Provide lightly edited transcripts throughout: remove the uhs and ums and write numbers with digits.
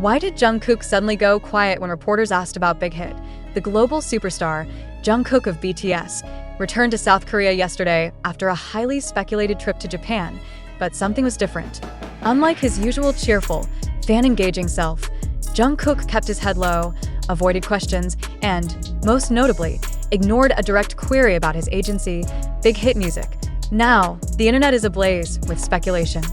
Why did Jungkook suddenly go quiet when reporters asked about BigHit? The global superstar, Jungkook of BTS, returned to South Korea yesterday after a highly speculated trip to Japan, but something was different. Unlike his usual cheerful, fan-engaging self, Jungkook kept his head low, avoided questions, and, most notably, ignored a direct query about his agency, BigHit Music. Now, the internet is ablaze with speculation.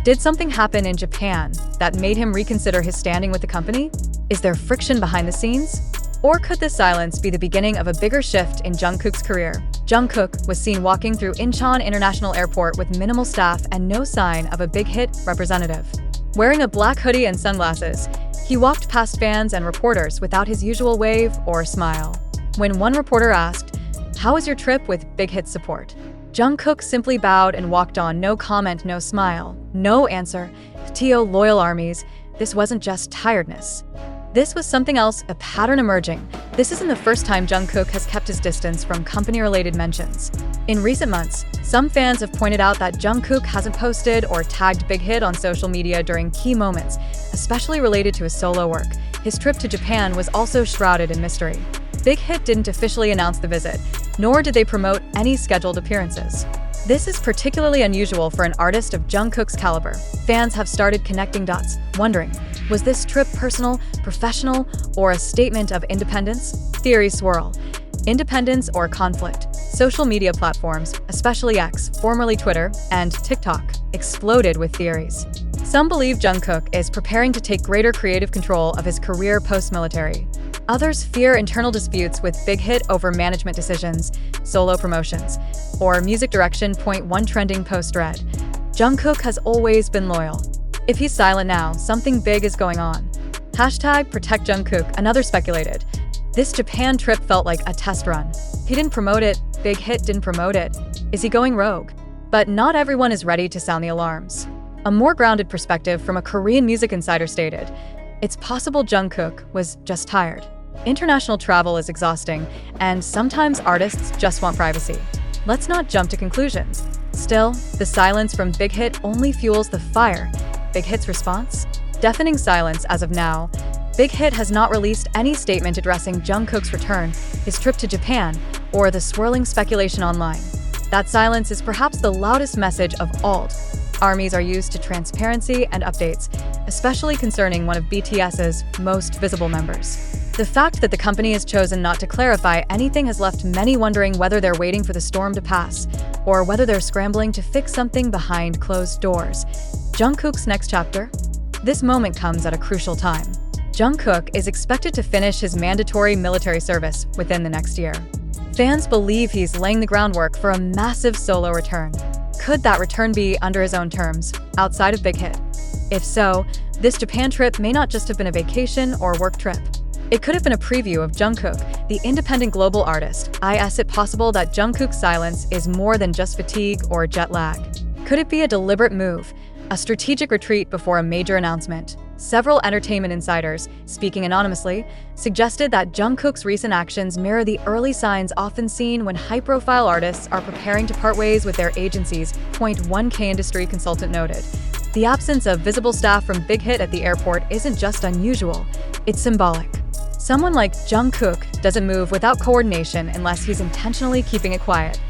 Did something happen in Japan that made him reconsider his standing with the company? Is there friction behind the scenes? Or could this silence be the beginning of a bigger shift in Jungkook's career? Jungkook was seen walking through Incheon International Airport with minimal staff and no sign of a BigHit representative. Wearing a black hoodie and sunglasses, he walked past fans and reporters without his usual wave or smile. When one reporter asked, "How was your trip with BigHit support?" Jungkook simply bowed and walked on, no comment, no smile, no answer. To loyal armies, this wasn't just tiredness. This was something else, a pattern emerging. This isn't the first time Jungkook has kept his distance from company-related mentions. In recent months, some fans have pointed out that Jungkook hasn't posted or tagged BigHit on social media during key moments, especially related to his solo work. His trip to Japan was also shrouded in mystery. BigHit didn't officially announce the visit, nor did they promote any scheduled appearances. This is particularly unusual for an artist of Jungkook's caliber. Fans have started connecting dots, wondering, was this trip personal, professional, or a statement of independence? Theories swirl. Independence or conflict? Social media platforms, especially X, formerly Twitter, and TikTok, exploded with theories. Some believe Jungkook is preparing to take greater creative control of his career post-military. Others fear internal disputes with BigHit over management decisions, solo promotions, or music direction. One trending post read, Jungkook has always been loyal. If he's silent now, something big is going on. #protect Jungkook, another speculated. This Japan trip felt like a test run. He didn't promote it, BigHit didn't promote it. Is he going rogue? But not everyone is ready to sound the alarms. A more grounded perspective from a Korean music insider stated, it's possible Jungkook was just tired. International travel is exhausting, and sometimes artists just want privacy. Let's not jump to conclusions. Still, the silence from BigHit only fuels the fire. BigHit's response? Deafening silence as of now. BigHit has not released any statement addressing Jungkook's return, his trip to Japan, or the swirling speculation online. That silence is perhaps the loudest message of all. Armies are used to transparency and updates, especially concerning one of BTS's most visible members. The fact that the company has chosen not to clarify anything has left many wondering whether they're waiting for the storm to pass, or whether they're scrambling to fix something behind closed doors. Jungkook's next chapter? This moment comes at a crucial time. Jungkook is expected to finish his mandatory military service within the next year. Fans believe he's laying the groundwork for a massive solo return. Could that return be under his own terms, outside of BigHit? If so, this Japan trip may not just have been a vacation or work trip. It could have been a preview of Jungkook, the independent global artist. Is it possible that Jungkook's silence is more than just fatigue or jet lag? Could it be a deliberate move, a strategic retreat before a major announcement? Several entertainment insiders, speaking anonymously, suggested that Jungkook's recent actions mirror the early signs often seen when high-profile artists are preparing to part ways with their agencies. One K industry consultant noted. The absence of visible staff from BigHit at the airport isn't just unusual, it's symbolic. Someone like Jungkook doesn't move without coordination unless he's intentionally keeping it quiet.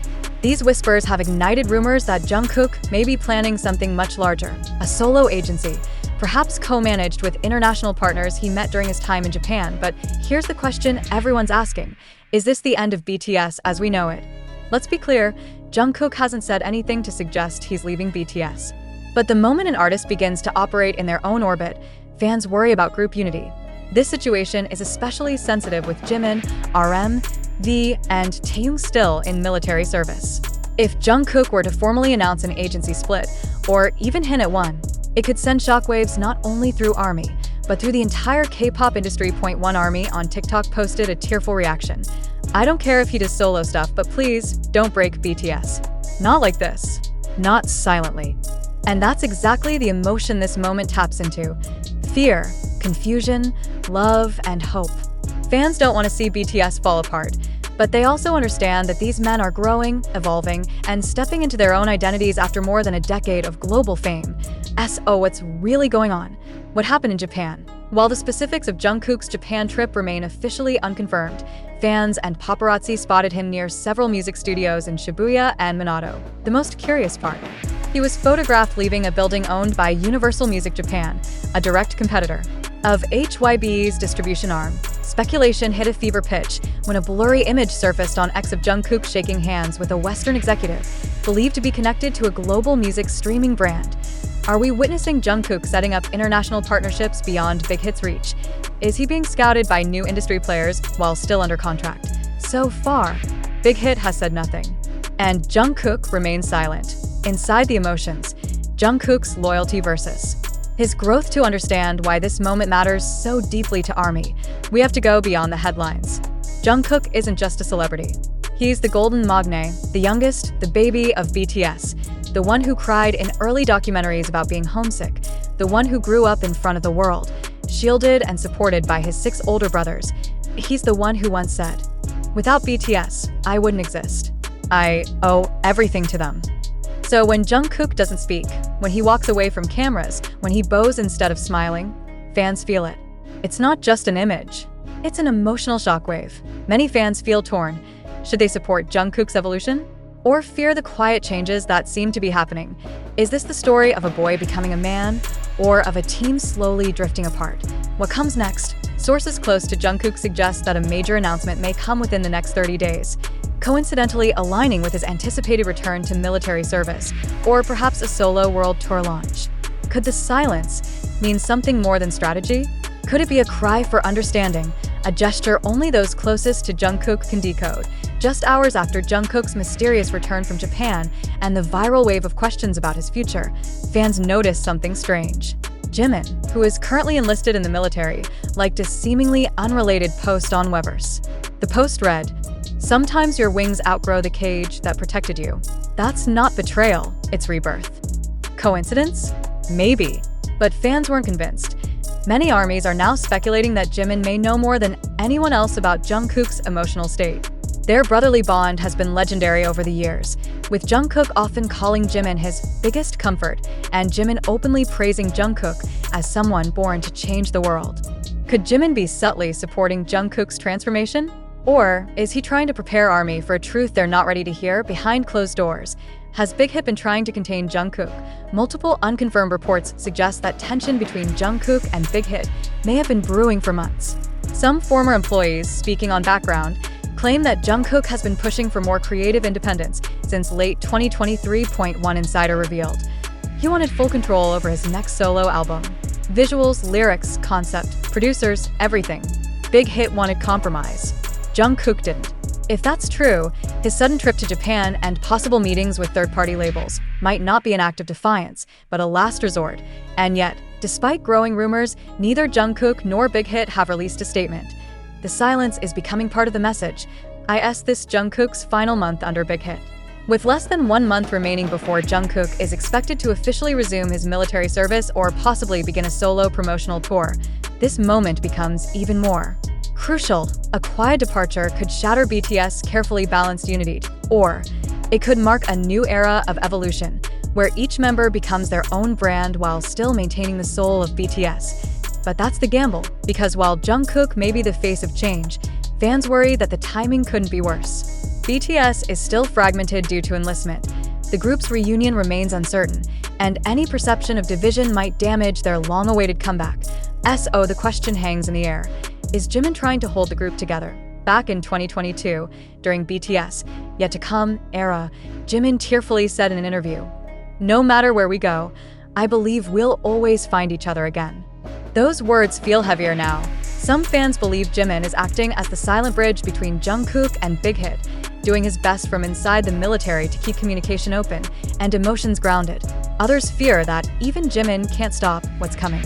These whispers have ignited rumors that Jungkook may be planning something much larger, a solo agency, perhaps co-managed with international partners he met during his time in Japan. But here's the question everyone's asking. Is this the end of BTS as we know it? Let's be clear, Jungkook hasn't said anything to suggest he's leaving BTS. But the moment an artist begins to operate in their own orbit, fans worry about group unity. This situation is especially sensitive with Jimin, RM, V, and Taehyung still in military service. If Jungkook were to formally announce an agency split, or even hint at one, it could send shockwaves not only through ARMY, but through the entire K-pop industry. One ARMY on TikTok posted a tearful reaction. I don't care if he does solo stuff, but please don't break BTS. Not like this. Not silently. And that's exactly the emotion this moment taps into. Fear, confusion, love, and hope. Fans don't want to see BTS fall apart, but they also understand that these men are growing, evolving, and stepping into their own identities after more than a decade of global fame. So what's really going on? What happened in Japan? While the specifics of Jungkook's Japan trip remain officially unconfirmed, fans and paparazzi spotted him near several music studios in Shibuya and Minato. The most curious part: he was photographed leaving a building owned by Universal Music Japan, a direct competitor of HYBE's distribution arm. Speculation hit a fever pitch when a blurry image surfaced on X of Jungkook shaking hands with a Western executive, believed to be connected to a global music streaming brand. Are we witnessing Jungkook setting up international partnerships beyond BigHit's reach? Is he being scouted by new industry players while still under contract? So far, BigHit has said nothing, and Jungkook remains silent. Inside the emotions, Jungkook's loyalty versus his growth. To understand why this moment matters so deeply to ARMY, we have to go beyond the headlines. Jungkook isn't just a celebrity. He's the golden magne, the youngest, the baby of BTS, the one who cried in early documentaries about being homesick, the one who grew up in front of the world, shielded and supported by his 6 older brothers. He's the one who once said, "Without BTS, I wouldn't exist. I owe everything to them." So when Jungkook doesn't speak, when he walks away from cameras, when he bows instead of smiling, fans feel it. It's not just an image. It's an emotional shockwave. Many fans feel torn. Should they support Jungkook's evolution? Or fear the quiet changes that seem to be happening? Is this the story of a boy becoming a man, or of a team slowly drifting apart? What comes next? Sources close to Jungkook suggest that a major announcement may come within the next 30 days, coincidentally aligning with his anticipated return to military service, or perhaps a solo world tour launch. Could the silence mean something more than strategy? Could it be a cry for understanding, a gesture only those closest to Jungkook can decode? Just hours after Jungkook's mysterious return from Japan and the viral wave of questions about his future, fans noticed something strange. Jimin, who is currently enlisted in the military, liked a seemingly unrelated post on Weverse. The post read, "Sometimes your wings outgrow the cage that protected you. That's not betrayal, it's rebirth." Coincidence? Maybe. But fans weren't convinced. Many armies are now speculating that Jimin may know more than anyone else about Jungkook's emotional state. Their brotherly bond has been legendary over the years, with Jungkook often calling Jimin his biggest comfort, and Jimin openly praising Jungkook as someone born to change the world. Could Jimin be subtly supporting Jungkook's transformation? Or is he trying to prepare ARMY for a truth they're not ready to hear behind closed doors? Has BigHit been trying to contain Jungkook? Multiple unconfirmed reports suggest that tension between Jungkook and BigHit may have been brewing for months. Some former employees, speaking on background, claim that Jungkook has been pushing for more creative independence since late 2023. One insider revealed he wanted full control over his next solo album. Visuals, lyrics, concept, producers, everything. BigHit wanted compromise. Jungkook didn't. If that's true, his sudden trip to Japan and possible meetings with third-party labels might not be an act of defiance, but a last resort. And yet, despite growing rumors, neither Jungkook nor BigHit have released a statement. The silence is becoming part of the message. This Jungkook's final month under BigHit. With less than 1 month remaining before Jungkook is expected to officially resume his military service or possibly begin a solo promotional tour, this moment becomes even more crucial. A quiet departure could shatter BTS' carefully balanced unity, or it could mark a new era of evolution, where each member becomes their own brand while still maintaining the soul of BTS. But that's the gamble, because while Jungkook may be the face of change, fans worry that the timing couldn't be worse. BTS is still fragmented due to enlistment. The group's reunion remains uncertain, and any perception of division might damage their long-awaited comeback. The question hangs in the air. Is Jimin trying to hold the group together? Back in 2022, during BTS' Yet to Come era, Jimin tearfully said in an interview, "No matter where we go, I believe we'll always find each other again." Those words feel heavier now. Some fans believe Jimin is acting as the silent bridge between Jungkook and BigHit, doing his best from inside the military to keep communication open and emotions grounded. Others fear that even Jimin can't stop what's coming.